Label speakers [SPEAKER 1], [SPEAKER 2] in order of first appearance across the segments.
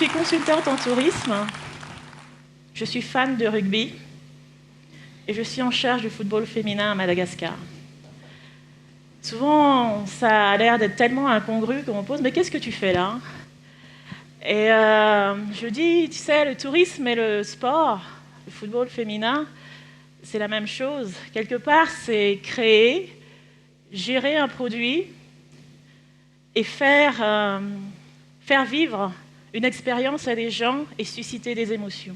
[SPEAKER 1] suis consultante en tourisme, je suis fan de rugby et je suis en charge du football féminin à Madagascar. Souvent, ça a l'air d'être tellement incongru qu'on me pose « mais qu'est-ce que tu fais là ?» Et je dis « tu sais, le tourisme et le sport, le football féminin, c'est la même chose. Quelque part, c'est créer, gérer un produit et faire vivre une expérience à des gens et susciter des émotions.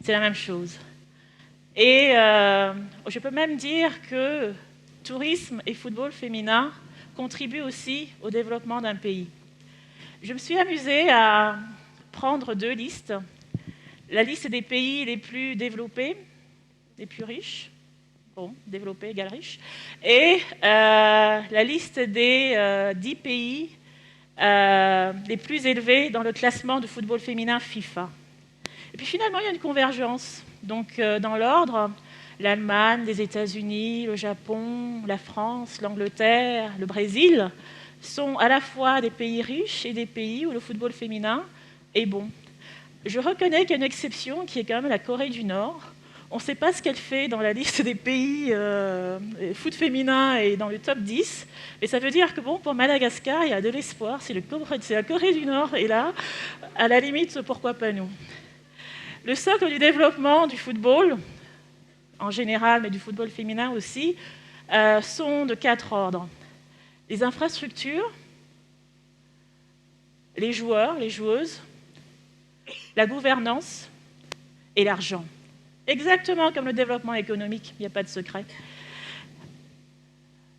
[SPEAKER 1] C'est la même chose. Et je peux même dire que tourisme et football féminin contribuent aussi au développement d'un pays. Je me suis amusée à prendre deux listes. La liste des pays les plus développés, les plus riches, bon, développés égale riche, et la liste des 10 pays les plus élevés dans le classement de football féminin FIFA. Et puis finalement, il y a une convergence. Donc dans l'ordre, l'Allemagne, les États-Unis, le Japon, la France, l'Angleterre, le Brésil sont à la fois des pays riches et des pays où le football féminin est bon. Je reconnais qu'il y a une exception qui est quand même la Corée du Nord. On ne sait pas ce qu'elle fait dans la liste des pays foot féminin et dans le top 10, mais ça veut dire que bon, pour Madagascar, il y a de l'espoir. C'est la Corée du Nord, et là, à la limite, pourquoi pas nous. Le socle du développement du football, en général, mais du football féminin aussi, sont de 4 ordres. Les infrastructures, les joueurs, les joueuses, la gouvernance et l'argent. Exactement comme le développement économique, il n'y a pas de secret.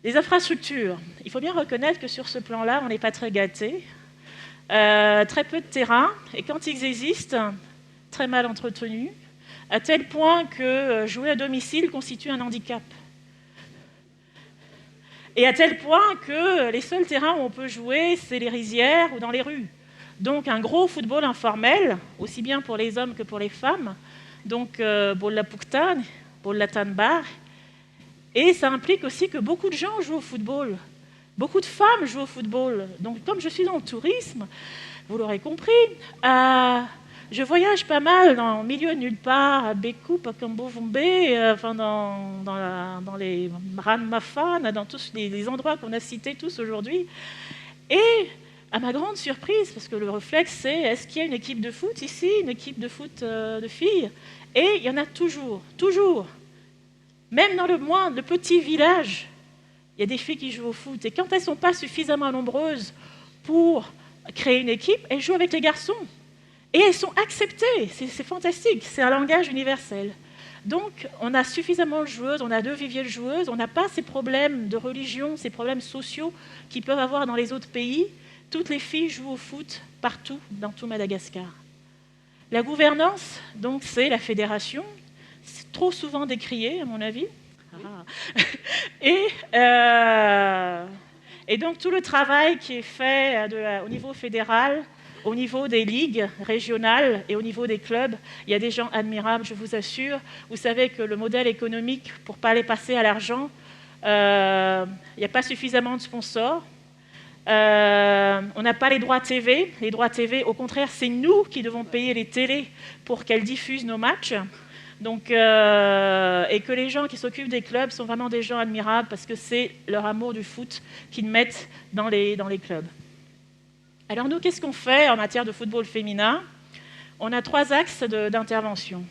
[SPEAKER 1] Les infrastructures, il faut bien reconnaître que sur ce plan-là, on n'est pas très gâtés. Très peu de terrain, et quand ils existent, très mal entretenus, à tel point que jouer à domicile constitue un handicap. Et à tel point que les seuls terrains où on peut jouer, c'est les rizières ou dans les rues. Donc un gros football informel, aussi bien pour les hommes que pour les femmes. Donc Bolla Puktan, Bolla Tanbar. Et ça implique aussi que beaucoup de gens jouent au football. Beaucoup de femmes jouent au football. Donc comme je suis dans le tourisme, vous l'aurez compris, je voyage pas mal dans le milieu de nulle part, à Bekou, Pakambo, Vumbe, dans les Ranmafan, dans tous les endroits qu'on a cités tous aujourd'hui. Et à ma grande surprise, parce que le réflexe c'est, est-ce qu'il y a une équipe de foot ici, une équipe de foot de filles? Et il y en a toujours, toujours. Même dans le petit village, il y a des filles qui jouent au foot. Et quand elles ne sont pas suffisamment nombreuses pour créer une équipe, elles jouent avec les garçons. Et elles sont acceptées, c'est fantastique, c'est un langage universel. Donc, on a suffisamment de joueuses, on a 2 viviers de joueuses, on n'a pas ces problèmes de religion, ces problèmes sociaux qu'ils peuvent avoir dans les autres pays. Toutes les filles jouent au foot partout, dans tout Madagascar. La gouvernance, donc, c'est la fédération. C'est trop souvent décrié, à mon avis. Et donc, tout le travail qui est fait au niveau fédéral, au niveau des ligues régionales et au niveau des clubs, il y a des gens admirables, je vous assure. Vous savez que le modèle économique, pour ne pas aller passer à l'argent, il n'y a pas suffisamment de sponsors. On n'a pas les droits TV. Les droits TV, au contraire, c'est nous qui devons payer les télés pour qu'elles diffusent nos matchs. Donc, et que les gens qui s'occupent des clubs sont vraiment des gens admirables parce que c'est leur amour du foot qu'ils mettent dans les clubs. Alors nous, qu'est-ce qu'on fait en matière de football féminin? On a 3 axes d'intervention.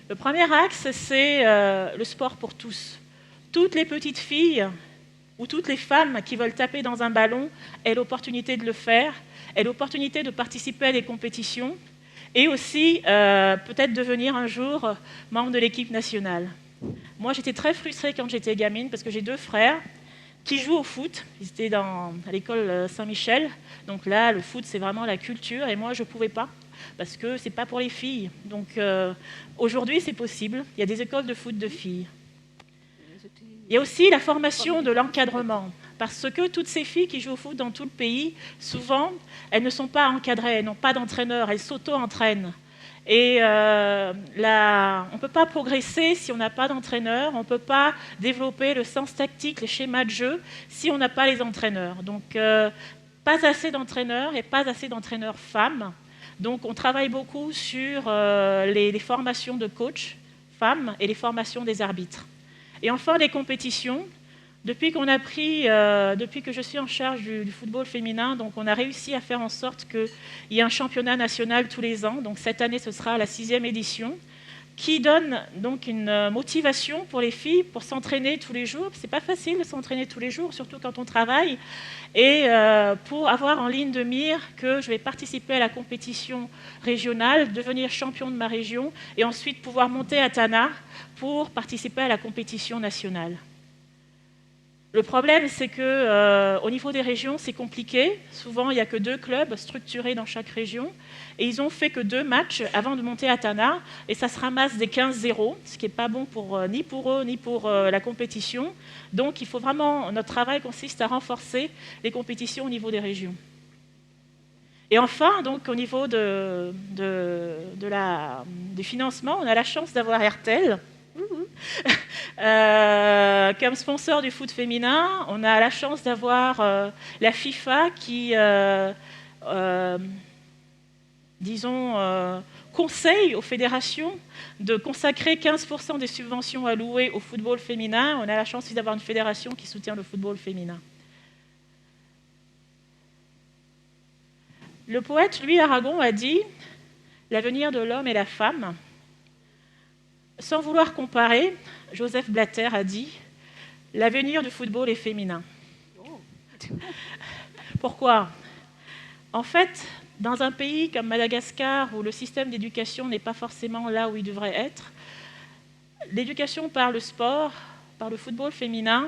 [SPEAKER 1] Le premier axe, c'est le sport pour tous. Toutes les petites filles ou toutes les femmes qui veulent taper dans un ballon aient l'opportunité de le faire, aient l'opportunité de participer à des compétitions et aussi peut-être devenir un jour membre de l'équipe nationale. Moi, j'étais très frustrée quand j'étais gamine parce que j'ai 2 frères qui jouent au foot. Ils étaient à l'école Saint-Michel. Donc là, le foot, c'est vraiment la culture. Et moi, je ne pouvais pas, parce que ce n'est pas pour les filles. Donc aujourd'hui, c'est possible. Il y a des écoles de foot de filles. Il y a aussi la formation de l'encadrement. Parce que toutes ces filles qui jouent au foot dans tout le pays, souvent, elles ne sont pas encadrées, elles n'ont pas d'entraîneur, elles s'auto-entraînent. Et on ne peut pas progresser si on n'a pas d'entraîneur, on ne peut pas développer le sens tactique, les schémas de jeu, si on n'a pas les entraîneurs. Donc, pas assez d'entraîneurs et pas assez d'entraîneurs femmes. Donc on travaille beaucoup sur les formations de coachs femmes et les formations des arbitres. Et enfin, les compétitions. Depuis que je suis en charge du football féminin, donc on a réussi à faire en sorte qu'il y ait un championnat national tous les ans. Donc cette année, ce sera la 6e édition, qui donne donc une motivation pour les filles pour s'entraîner tous les jours. C'est pas facile de s'entraîner tous les jours, surtout quand on travaille. Et pour avoir en ligne de mire que je vais participer à la compétition régionale, devenir champion de ma région, et ensuite pouvoir monter à Tana pour participer à la compétition nationale. Le problème, c'est qu'au niveau des régions, c'est compliqué. Souvent, il n'y a que 2 clubs structurés dans chaque région. Et ils n'ont fait que 2 matchs avant de monter à Tana. Et ça se ramasse des 15-0, ce qui n'est pas bon ni pour eux, ni pour la compétition. Donc, il faut vraiment... Notre travail consiste à renforcer les compétitions au niveau des régions. Et enfin, donc, au niveau du financement, on a la chance d'avoir RTL. Comme sponsor du foot féminin, on a la chance d'avoir la FIFA qui, conseille aux fédérations de consacrer 15% des subventions allouées au football féminin. On a la chance d'avoir une fédération qui soutient le football féminin. Le poète Louis Aragon a dit « L'avenir de l'homme et la femme ». Sans vouloir comparer, Joseph Blatter a dit « L'avenir du football est féminin ». Pourquoi ? En fait, dans un pays comme Madagascar, où le système d'éducation n'est pas forcément là où il devrait être, l'éducation par le sport, par le football féminin,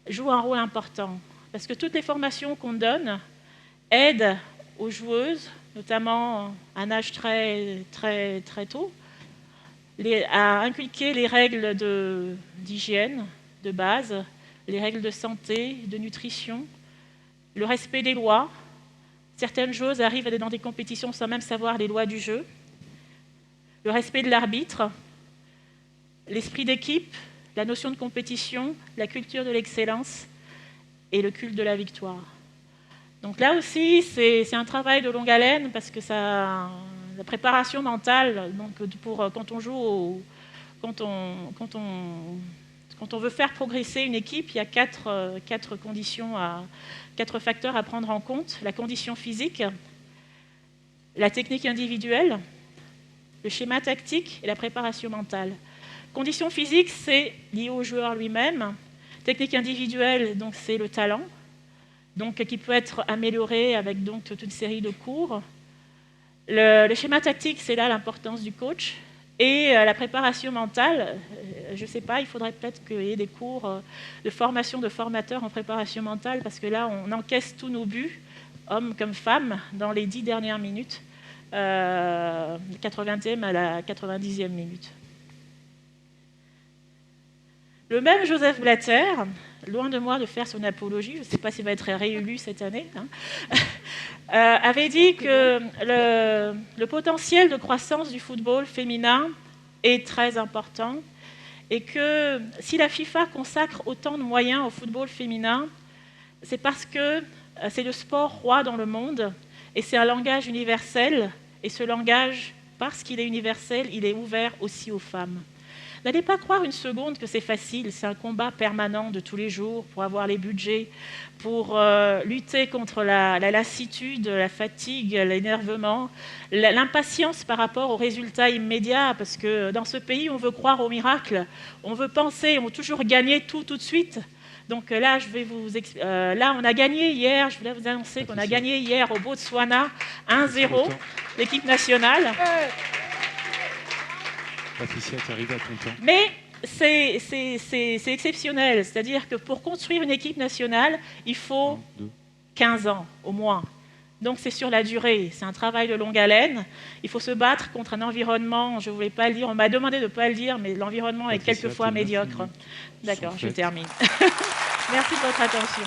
[SPEAKER 1] joue un rôle important. Parce que toutes les formations qu'on donne aident aux joueuses, notamment à un âge très, très, très tôt, à inculquer les règles d'hygiène de base, les règles de santé, de nutrition, le respect des lois. Certaines choses arrivent dans des compétitions sans même savoir les lois du jeu. Le respect de l'arbitre, l'esprit d'équipe, la notion de compétition, la culture de l'excellence et le culte de la victoire. Donc là aussi, c'est un travail de longue haleine parce que la préparation mentale, donc quand on joue, quand on veut faire progresser une équipe, il y a quatre facteurs à prendre en compte. La condition physique, la technique individuelle, le schéma tactique et la préparation mentale. Condition physique, c'est lié au joueur lui-même. Technique individuelle, donc c'est le talent, donc qui peut être amélioré avec donc toute une série de cours. Le schéma tactique, c'est là l'importance du coach. Et la préparation mentale, je ne sais pas, il faudrait peut-être qu'il y ait des cours de formation de formateurs en préparation mentale, parce que là, on encaisse tous nos buts, hommes comme femmes, dans les 10 dernières minutes, 80e à la 90e minute. Le même Joseph Blatter, loin de moi de faire son apologie, je ne sais pas s'il va être réélu cette année, avait dit que le potentiel de croissance du football féminin est très important et que si la FIFA consacre autant de moyens au football féminin, c'est parce que c'est le sport roi dans le monde et c'est un langage universel, et ce langage, parce qu'il est universel, il est ouvert aussi aux femmes. N'allez pas croire une seconde que c'est facile, c'est un combat permanent de tous les jours pour avoir les budgets, pour lutter contre la lassitude, la fatigue, l'énervement, l'impatience par rapport aux résultats immédiats, parce que dans ce pays, on veut croire au miracle, on veut penser, on veut toujours gagner tout de suite. Donc là, là, on a gagné hier, je voulais vous annoncer qu'on a gagné hier au Botswana 1-0, l'équipe nationale.
[SPEAKER 2] Patricia, tu arrives à ton temps.
[SPEAKER 1] Mais c'est exceptionnel. C'est-à-dire que pour construire une équipe nationale, il faut 15 ans au moins. Donc c'est sur la durée. C'est un travail de longue haleine. Il faut se battre contre un environnement, je ne voulais pas le dire, on m'a demandé de ne pas le dire, mais l'environnement est quelquefois médiocre. D'accord, je termine. Merci de votre attention.